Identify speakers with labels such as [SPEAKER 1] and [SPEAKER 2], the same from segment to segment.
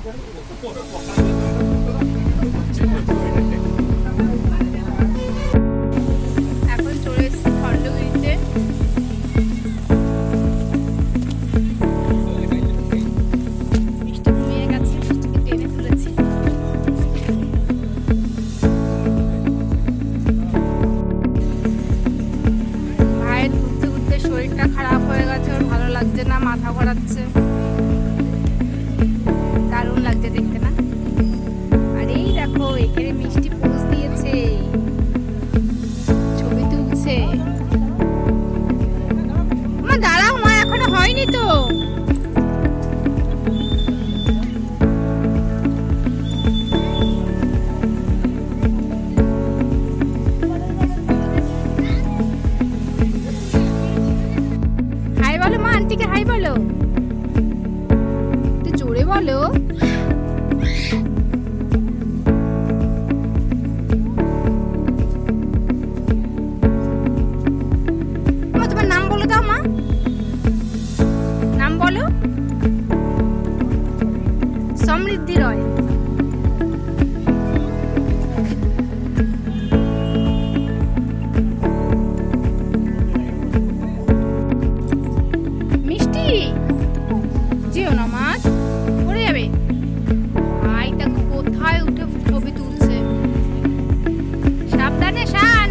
[SPEAKER 1] এখন চলে এসেছি খণ্ডগিরিতে। মিষ্টি ঘুমিয়ে গেছে, মিষ্টিকে টেনে তুলেছি। ভাইয়ের ঘুরতে ঘুরতে শরীরটা খারাপ হয়ে গেছে, ওর ভালো লাগছে না, মাথা ঘোরাচ্ছে। দারুণ লাগছে দেখতে না? আর এই দেখো এখানে মিষ্টি পোজ দিয়েছে, ছবি তুলছে। মা দাঁড়াও, মা এখনো হয়নি তো। হাই বলো মা, আন্টিকে হাই বলো, একটু জোরে বলো। মা তোমার নাম বলো দাও, মা নাম বলো। সমৃদ্ধি রয়। মিষ্টি যেও না মা, পড়ে যাবে। ভাইটা কোথায় উঠে ছবি তুলছে, সাবধানে শান।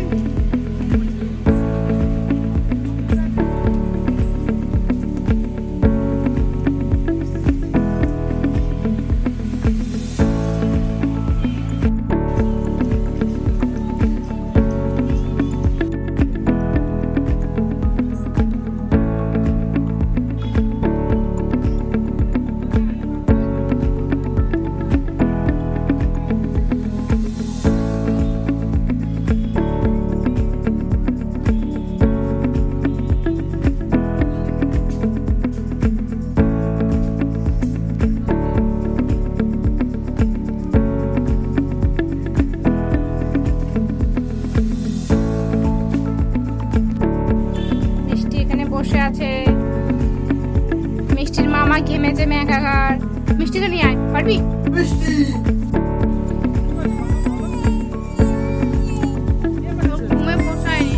[SPEAKER 1] মিষ্টি এখানে বসে আছে, মিষ্টির মামা ঘেমে চেমে একাকার। মিষ্টিকে নিয়ে আয়, পারবি? ঘুমে বসায়নি।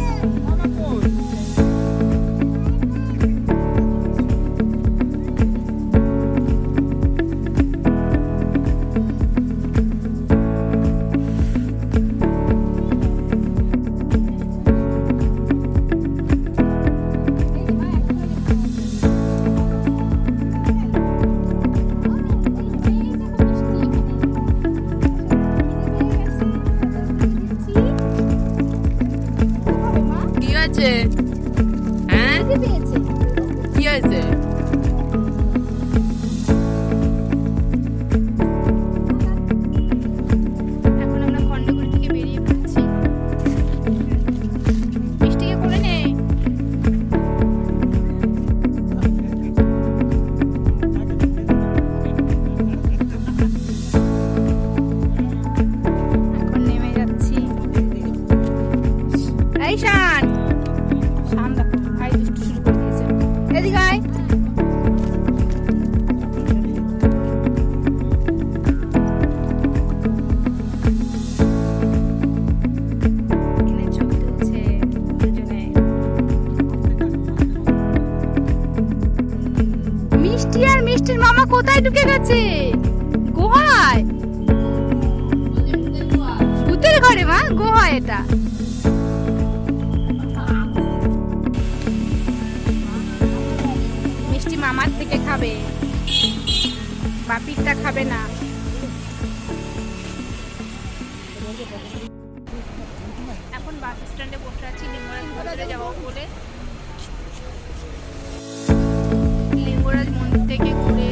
[SPEAKER 1] কি আছে? হ্যাঁ কি আছে? এখন আমরা খণ্ডগিরি থেকে বেরিয়ে পড়ছি। মিষ্টিকে কোলে নে। এখন নেমে যাচ্ছি। এই শান, শান দেখো ভাই দুষ্টু শুরু করে দিয়েছে। এদিকে আয়। এখানে ছবি তুলছে দুজনে। মিষ্টি আর মিষ্টির মামা কোথায় ঢুকে গেছে? গুহায়। ভূতের ঘরে মা, গুহা এটা। মিষ্টি মামার থেকে খাবে, বাপিরটা খাবে না। এখন বাস স্ট্যান্ডে বসে আছি লিঙ্গরাজ মন্দিরে যাবো বলে। লিঙ্গরাজ মন্দির থেকে ঘুরে